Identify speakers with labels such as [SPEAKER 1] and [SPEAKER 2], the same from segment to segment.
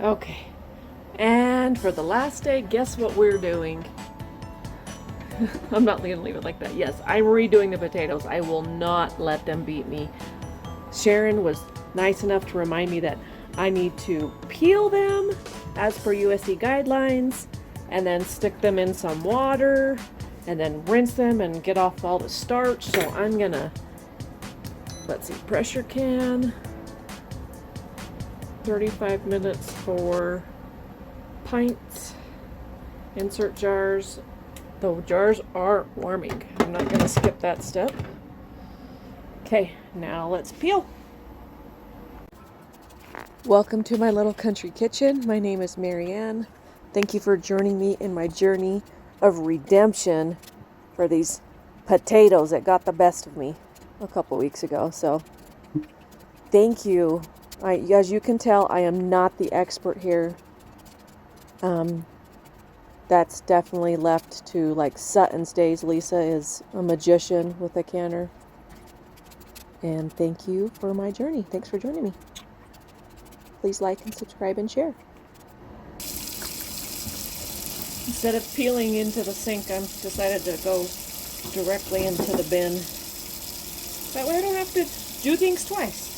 [SPEAKER 1] Okay, and for the last day, guess what we're doing? I'm not gonna leave it like that. Yes, I'm redoing the potatoes. I will not let them beat me. Sharon was nice enough to remind me that I need to peel them as per USC guidelines and then stick them in some water and then rinse them and get off all the starch. So I'm gonna, let's see, pressure can, 35 minutes for pints, insert jars. The jars are warming. I'm not gonna skip that step. Okay, now let's peel. Welcome to my little country kitchen. My name is Marianne. Thank you for joining me in my journey of redemption for these potatoes that got the best of me a couple weeks ago. So thank you. As you can tell, I am not the expert here. That's definitely left to like Sutton's days. Lisa is a magician with a canner. And thank you for my journey. Thanks for joining me. Please like and subscribe and share. Instead of peeling into the sink, I've decided to go directly into the bin. That way I don't have to do things twice.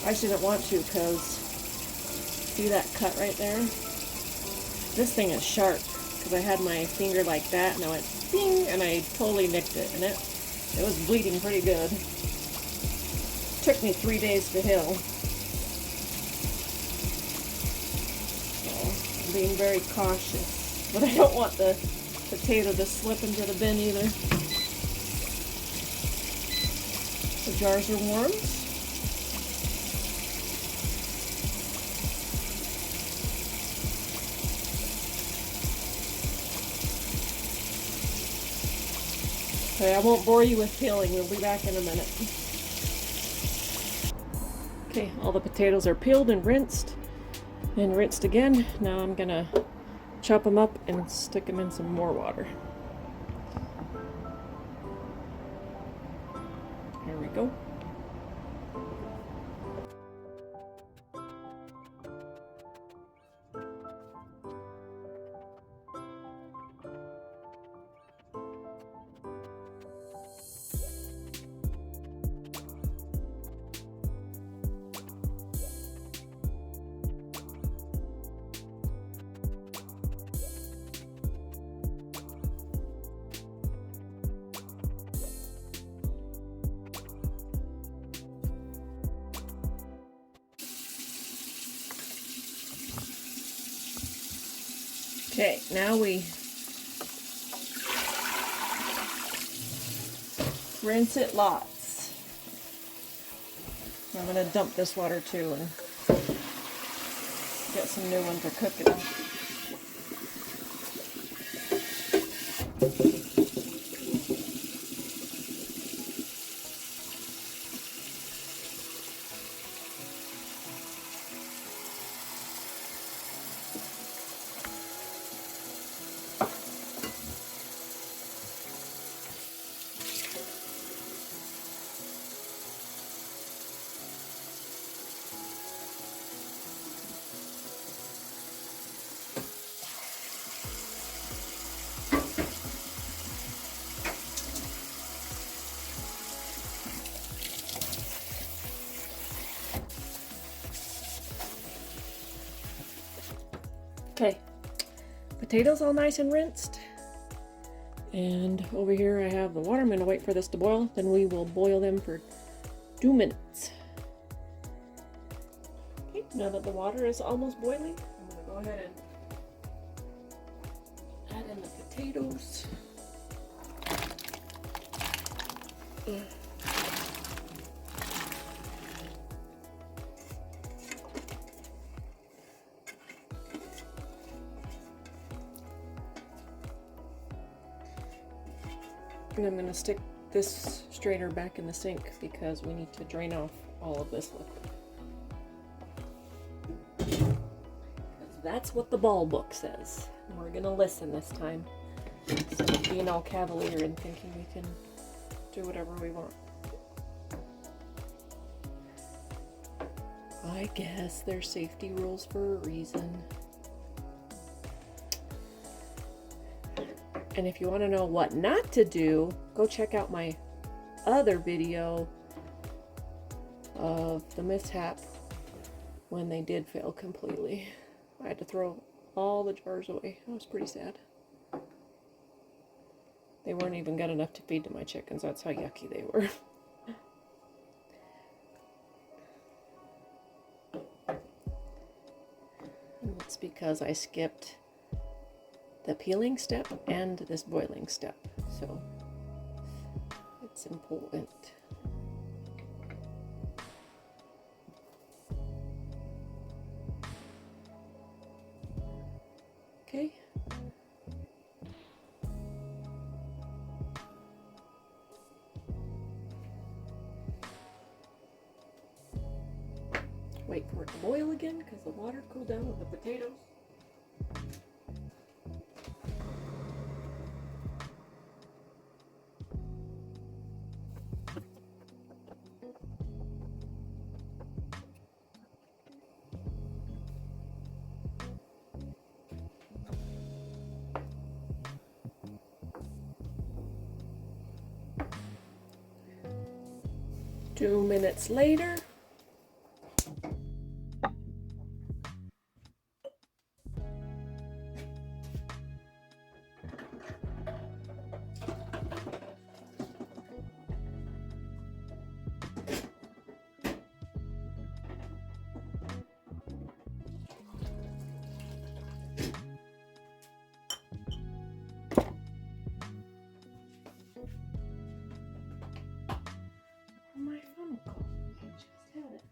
[SPEAKER 1] I shouldn't want to, because see that cut right there? This thing is sharp, because I had my finger like that and I went ding and I totally nicked it, and it was bleeding pretty good. Took me 3 days to heal. So I'm being very cautious, but I don't want the potato to slip into the bin either. The jars are warm. Okay, I won't bore you with peeling. We'll be back in a minute. Okay, all the potatoes are peeled and rinsed again. Now I'm gonna chop them up and stick them in some more water. Here we go. Okay, now we rinse it lots. I'm going to dump this water too and get some new one for cooking. Okay, potatoes all nice and rinsed. And over here I have the water. I'm going to wait for this to boil. Then we will boil them for 2 minutes. Okay, now that the water is almost boiling, I'm going to go ahead and add in the potatoes. And I'm going to stick this strainer back in the sink because we need to drain off all of this liquid. That's what the ball book says. We're going to listen this time. Instead of being all cavalier and thinking we can do whatever we want. I guess there's safety rules for a reason. And if you want to know what not to do, go check out my other video of the mishap when they did fail completely. I had to throw all the jars away. That was pretty sad. They weren't even good enough to feed to my chickens. That's how yucky they were. And it's because I skipped the peeling step and this boiling step. So it's important. Okay. Wait for it to boil again because the water cooled down with the potatoes. Two minutes later. My phone call. I just had it.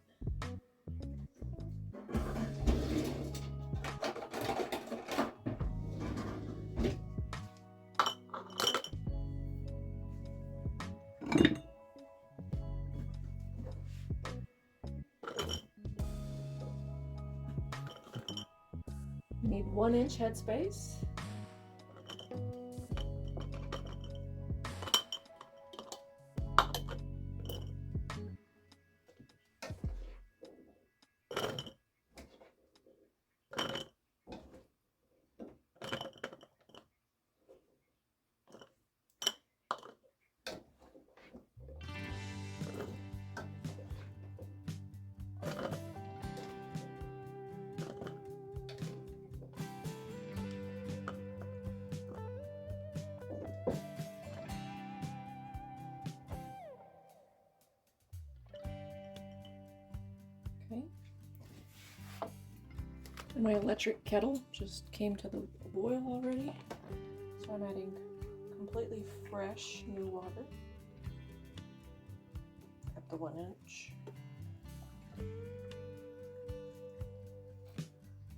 [SPEAKER 1] You need 1 inch headspace. Okay. And my electric kettle just came to the boil already. So I'm adding completely fresh new water at the 1 inch,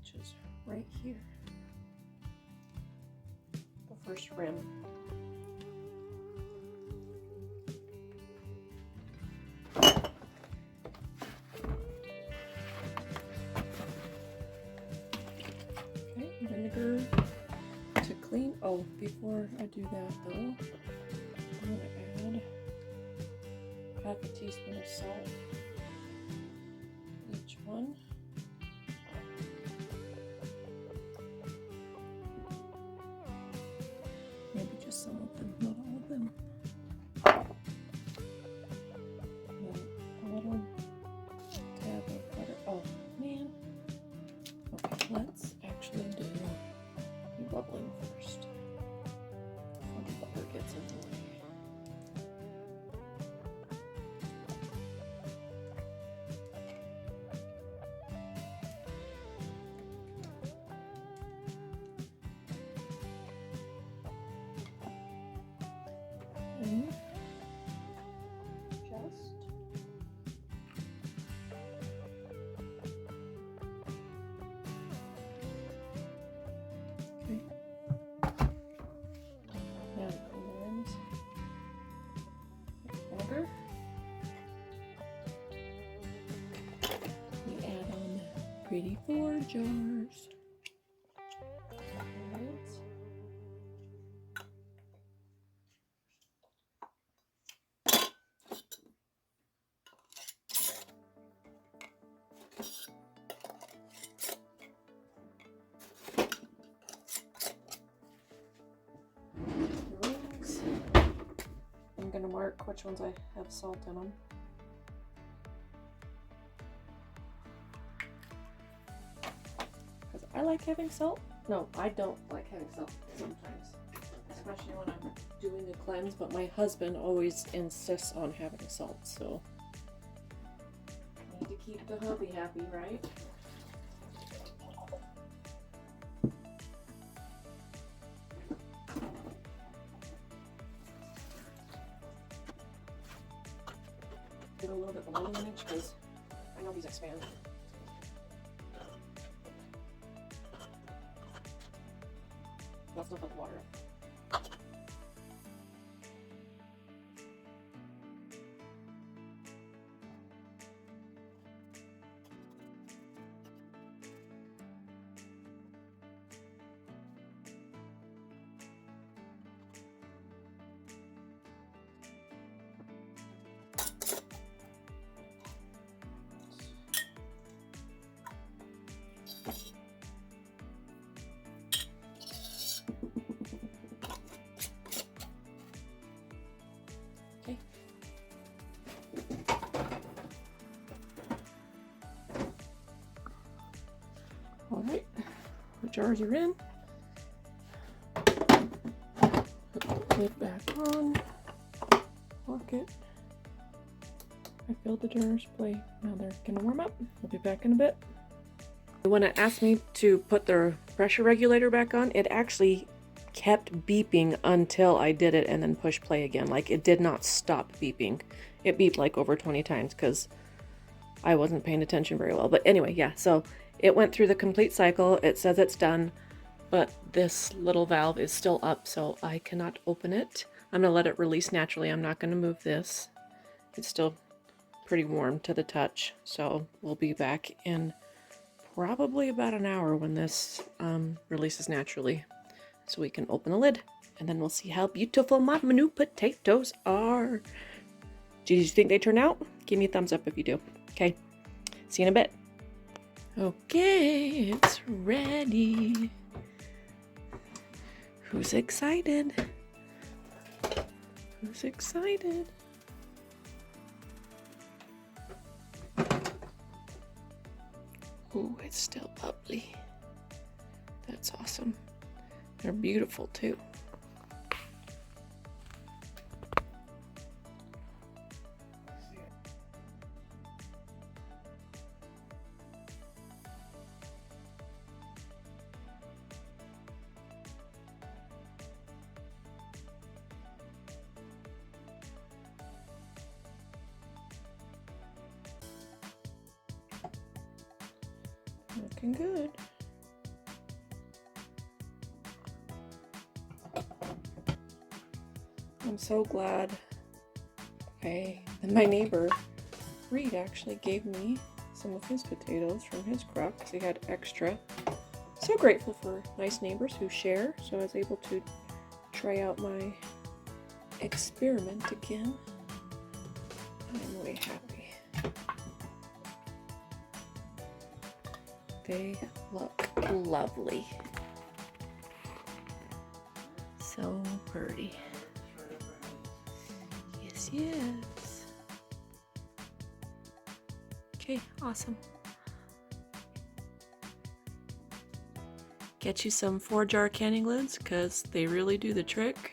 [SPEAKER 1] which is right here. The first rim. Vinegar to clean. Oh, before I do that though, I'm gonna add half a teaspoon of salt each one. Maybe just some of them, not all of them. And a little tab of butter. Oh man. Okay, let's actually do bubbling first before the butter gets in the way. And just okay. Now to clean the rims. Water. We add on the pretty 4 jars. going to mark which ones I have salt in them. Because I like having salt. No, I don't like having salt sometimes. Especially when I'm doing a cleanse, but my husband always insists on having salt, so I need to keep the hubby happy, right? Get a little bit below the inch because I know these expand. Let's look at the water. Okay. All right, the jars are in. Put the lid back on. Lock it. I filled the jars. Play. Now they're gonna warm up. We'll be back in a bit. When it asked me to put the pressure regulator back on, it actually kept beeping until I did it and then push play again. Like, it did not stop beeping. It beeped like over 20 times because I wasn't paying attention very well. But anyway, yeah, so it went through the complete cycle. It says it's done, but this little valve is still up, so I cannot open it. I'm gonna let it release naturally. I'm not gonna move this. It's still pretty warm to the touch, so we'll be back in probably about an hour when this releases naturally, so we can open the lid, and then we'll see how beautiful my new potatoes are. Did you think they turned out? Give me a thumbs up if you do. Okay, see you in a bit. Okay, it's ready. Who's excited? Who's excited? Ooh, it's still bubbly. That's awesome. They're beautiful too. Looking good. I'm so glad my neighbor Reed actually gave me some of his potatoes from his crop because he had extra. So grateful for nice neighbors who share, so I was able to try out my experiment again. I'm really happy. They look lovely. So pretty. Yes, yes. Okay, awesome. Get you some 4-jar canning lids because they really do the trick.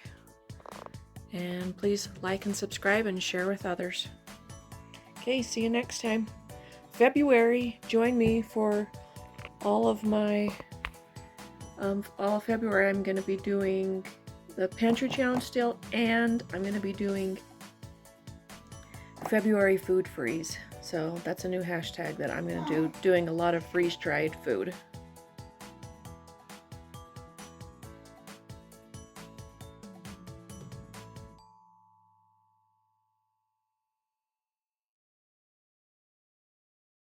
[SPEAKER 1] And please like and subscribe and share with others. Okay, see you next time. February, join me for all of February. I'm going to be doing the pantry challenge still, and I'm going to be doing February food freeze. So that's a new hashtag that I'm going to do, doing a lot of freeze-dried food.